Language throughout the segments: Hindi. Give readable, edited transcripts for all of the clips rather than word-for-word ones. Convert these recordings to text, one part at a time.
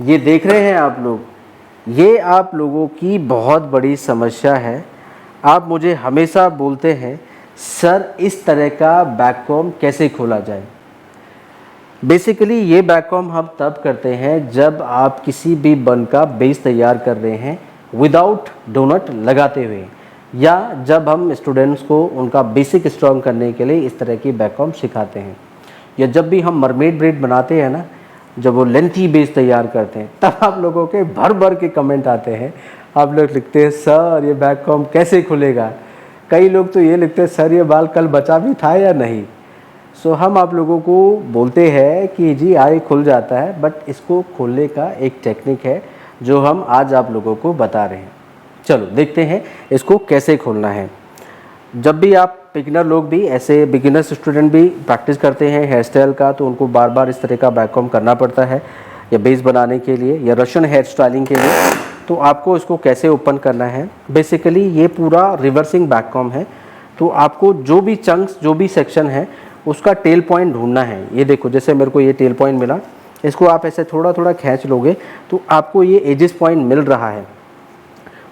ये देख रहे हैं आप लोग, ये आप लोगों की बहुत बड़ी समस्या है। आप मुझे हमेशा बोलते हैं सर इस तरह का बैककॉम कैसे खोला जाए। बेसिकली ये बैककॉम हम तब करते हैं जब आप किसी भी बन का बेस तैयार कर रहे हैं विदाउट डोनट लगाते हुए, या जब हम स्टूडेंट्स को उनका बेसिक स्ट्रॉन्ग करने के लिए इस तरह की बैककॉम सिखाते हैं, या जब भी हम मरमेड ब्रेड बनाते हैं ना, जब वो लेंथी बेस तैयार करते हैं, तब आप लोगों के भर भर के कमेंट आते हैं। आप लोग लिखते हैं सर ये बैककॉम कैसे खुलेगा। कई लोग तो ये लिखते हैं सर ये बाल कल बचा भी था या नहीं। सो हम आप लोगों को बोलते हैं कि जी आए खुल जाता है, बट इसको खोलने का एक टेक्निक है जो हम आज आप लोगों को बता रहे हैं। चलो देखते हैं इसको कैसे खोलना है। जब भी आप बिगिनर लोग भी, ऐसे बिगिनर्स स्टूडेंट भी प्रैक्टिस करते हैं हेयर स्टाइल का, तो उनको बार बार इस तरह का बैककॉम करना पड़ता है, या बेस बनाने के लिए या रशियन हेयर स्टाइलिंग के लिए। तो आपको इसको कैसे ओपन करना है, बेसिकली ये पूरा रिवर्सिंग बैककॉम है। तो आपको जो भी चंक्स, जो भी सेक्शन है, उसका टेल पॉइंट ढूंढना है। ये देखो, जैसे मेरे को ये टेल पॉइंट मिला, इसको आप ऐसे थोड़ा थोड़ा खींच लोगे तो आपको ये एजिस पॉइंट मिल रहा है।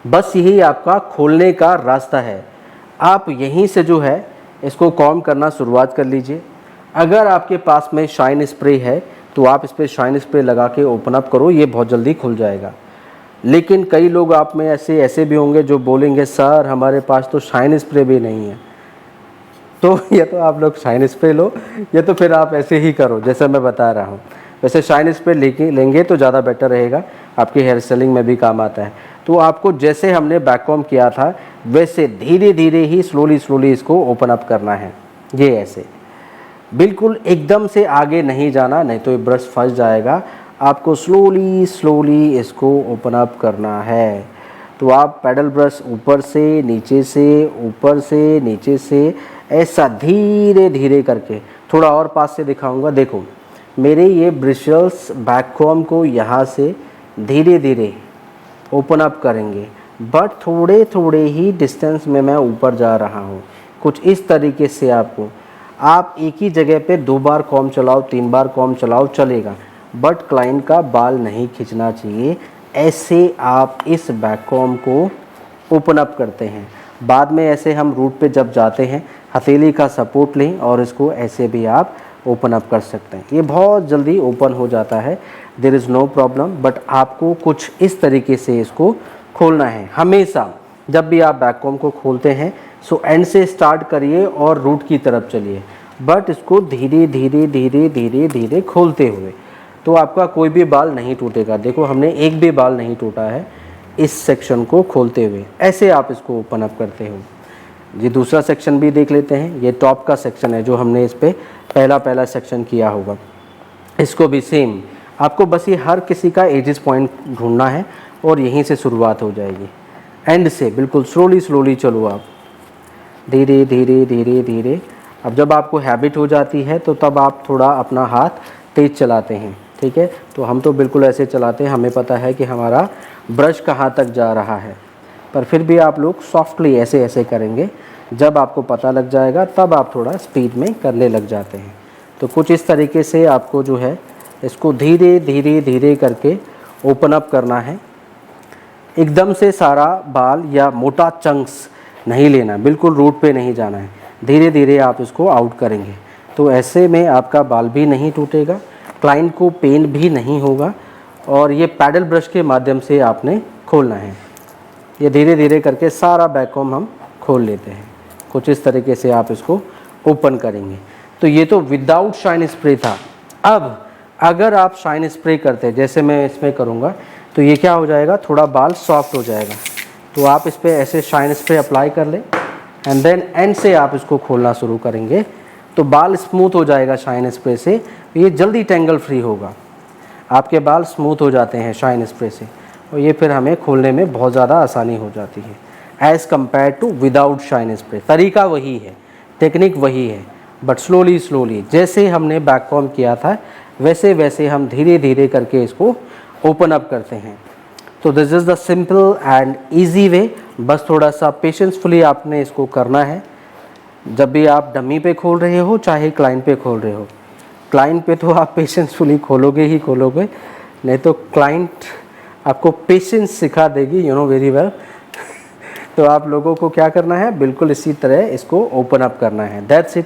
बस यही आपका खोलने का रास्ता है। आप यहीं से जो है इसको कॉम्ब करना शुरुआत कर लीजिए। अगर आपके पास में शाइन स्प्रे है तो आप इस पर शाइन स्प्रे लगा के ओपन अप करो, ये बहुत जल्दी खुल जाएगा। लेकिन कई लोग आप में ऐसे भी होंगे जो बोलेंगे सर हमारे पास तो शाइन स्प्रे भी नहीं है। तो या तो आप लोग शाइन स्प्रे लो, या तो फिर आप ऐसे ही करो जैसा मैं बता रहा हूँ। वैसे शाइन स्प्रे लेंगे तो ज़्यादा बेटर रहेगा, आपकी हेयर स्टाइलिंग में भी काम आता है। तो आपको जैसे हमने बैककॉम किया था वैसे धीरे धीरे ही स्लोली इसको ओपन अप करना है। ये ऐसे बिल्कुल एकदम से आगे नहीं जाना, नहीं तो ये ब्रश फंस जाएगा। आपको स्लोली इसको ओपन अप करना है। तो आप पैडल ब्रश ऊपर से नीचे से, ऊपर से नीचे से, ऐसा धीरे धीरे करके, थोड़ा और पास से दिखाऊंगा। देखो मेरे ये ब्रिशल्स बैककॉम को यहाँ से धीरे धीरे ओपन अप करेंगे, बट थोड़े थोड़े ही डिस्टेंस में मैं ऊपर जा रहा हूँ। कुछ इस तरीके से आपको, आप एक ही जगह पे 2 बार कॉम चलाओ, 3 बार कॉम चलाओ चलेगा, बट क्लाइंट का बाल नहीं खींचना चाहिए। ऐसे आप इस बैककॉम को ओपन अप करते हैं। बाद में ऐसे हम रूट पे जब जाते हैं हथेली का सपोर्ट लें और इसको ऐसे भी आप ओपन अप कर सकते हैं। ये बहुत जल्दी ओपन हो जाता है, there is no problem. But आपको कुछ इस तरीके से इसको खोलना है। हमेशा जब भी आप बैककॉम को खोलते हैं सो एंड से स्टार्ट करिए और रूट की तरफ चलिए, बट इसको धीरे धीरे खोलते हुए, तो आपका कोई भी बाल नहीं टूटेगा। देखो हमने एक भी बाल नहीं टूटा है इस सेक्शन को खोलते हुए। ऐसे आप इसको ओपन अप करते हो। ये दूसरा सेक्शन भी देख लेते हैं। ये टॉप का सेक्शन है जो हमने इस पे पहला सेक्शन किया होगा। इसको भी सेम आपको बस ये हर किसी का एजिस पॉइंट ढूंढना है और यहीं से शुरुआत हो जाएगी। एंड से बिल्कुल स्लोली चलो आप, धीरे धीरे। अब जब आपको हैबिट हो जाती है तो तब आप थोड़ा अपना हाथ तेज़ चलाते हैं, ठीक है। तो हम तो बिल्कुल ऐसे चलाते हैं, हमें पता है कि हमारा ब्रश कहाँ तक जा रहा है, पर फिर भी आप लोग सॉफ्टली ऐसे करेंगे। जब आपको पता लग जाएगा तब आप थोड़ा स्पीड में करने लग जाते हैं। तो कुछ इस तरीके से आपको जो है इसको धीरे धीरे करके ओपन अप करना है। एकदम से सारा बाल या मोटा चंक्स नहीं लेना, बिल्कुल रूट पे नहीं जाना है। धीरे धीरे आप इसको आउट करेंगे तो ऐसे में आपका बाल भी नहीं टूटेगा, क्लाइंट को पेन भी नहीं होगा। और ये पैडल ब्रश के माध्यम से आपने खोलना है। ये धीरे धीरे करके सारा बैककॉम हम खोल लेते हैं। कुछ इस तरीके से आप इसको ओपन करेंगे। तो ये तो विदाउट शाइन स्प्रे था। अब अगर आप शाइन स्प्रे करते जैसे मैं इसमें करूँगा तो ये क्या हो जाएगा, थोड़ा बाल सॉफ्ट हो जाएगा। तो आप इस पर ऐसे शाइन स्प्रे अप्लाई कर लें एंड देन एंड से आप इसको खोलना शुरू करेंगे तो बाल स्मूथ हो जाएगा शाइन स्प्रे से। ये जल्दी टेंगल फ्री होगा, आपके बाल स्मूथ हो जाते हैं शाइन स्प्रे से, और ये फिर हमें खोलने में बहुत ज़्यादा आसानी हो जाती है as compare to without shine spray. तरीका वही है, टेक्निक वही है, बट स्लोली जैसे हमने बैककॉम किया था वैसे हम धीरे धीरे करके इसको ओपन अप करते हैं। तो this is the simple and easy way. बस थोड़ा सा पेशेंसफुली आपने इसको करना है। जब भी आप डमी पे खोल रहे हो चाहे क्लाइंट पे खोल रहे हो, क्लाइंट पे तो आप पेशेंसफुली खोलोगे ही खोलोगे, नहीं तो क्लाइंट आपको पेशेंस सिखा देगी, यू नो वेरी वेल। तो आप लोगों को क्या करना है, बिल्कुल इसी तरह इसको ओपन अप करना है, दैट्स इट।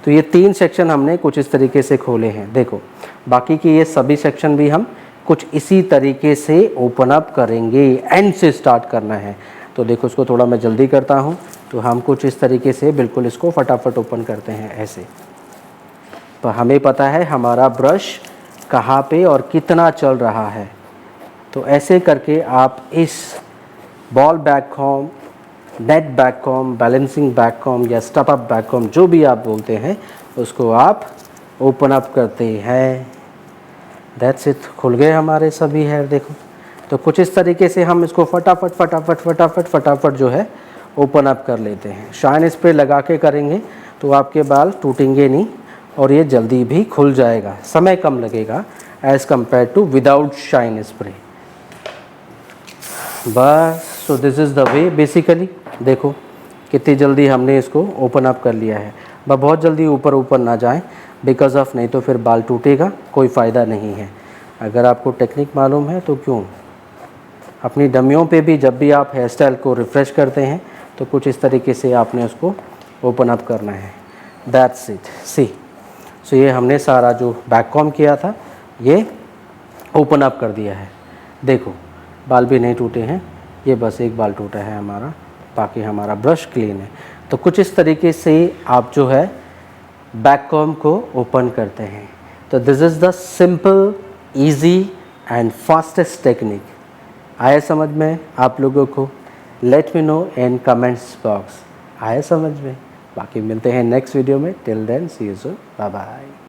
तो ये 3 सेक्शन हमने कुछ इस तरीके से खोले हैं। देखो बाकी के ये सभी सेक्शन भी हम कुछ इसी तरीके से ओपन अप करेंगे, एंड से स्टार्ट करना है। तो देखो इसको थोड़ा मैं जल्दी करता हूँ, तो हम कुछ इस तरीके से बिल्कुल इसको फटाफट ओपन करते हैं ऐसे। तो हमें पता है हमारा ब्रश कहाँ पे और कितना चल रहा है। तो ऐसे करके आप इस ball back com, net back com, balancing back com या स्टप अप बैक कॉम, जो भी आप बोलते हैं, उसको आप ओपन अप करते हैं। दैट्स इट, खुल गए हमारे सभी हेयर। देखो तो कुछ इस तरीके से हम इसको फटाफट फटाफट फटाफट फटाफट जो है ओपन अप कर लेते हैं। शाइन स्प्रे लगा के करेंगे तो आपके बाल टूटेंगे नहीं और ये जल्दी भी खुल जाएगा, समय कम लगेगा as compare to without shine spray. बस, so this is the way basically. देखो कितनी जल्दी हमने इसको ओपन अप कर लिया है। बहुत जल्दी ऊपर ऊपर ना जाएं, बिकॉज ऑफ नहीं तो फिर बाल टूटेगा, कोई फ़ायदा नहीं है। अगर आपको टेक्निक मालूम है तो क्यों, अपनी डमियों पे भी जब भी आप हेयर स्टाइल को रिफ़्रेश करते हैं तो कुछ इस तरीके से आपने उसको ओपन अप करना है। दैट्स इट, सी। सो ये हमने सारा जो बैक कॉम किया था ये ओपन अप कर दिया है। देखो बाल भी नहीं टूटे हैं, ये बस एक बाल टूटा है हमारा, बाकी हमारा ब्रश क्लीन है। तो कुछ इस तरीके से आप जो है बैक कॉम को ओपन करते हैं। तो this is the simple, easy and fastest technique. आया समझ में आप लोगों को? Let me know in comments box, आया समझ में? बाकी मिलते हैं नेक्स्ट वीडियो में। Till then see you soon, bye bye.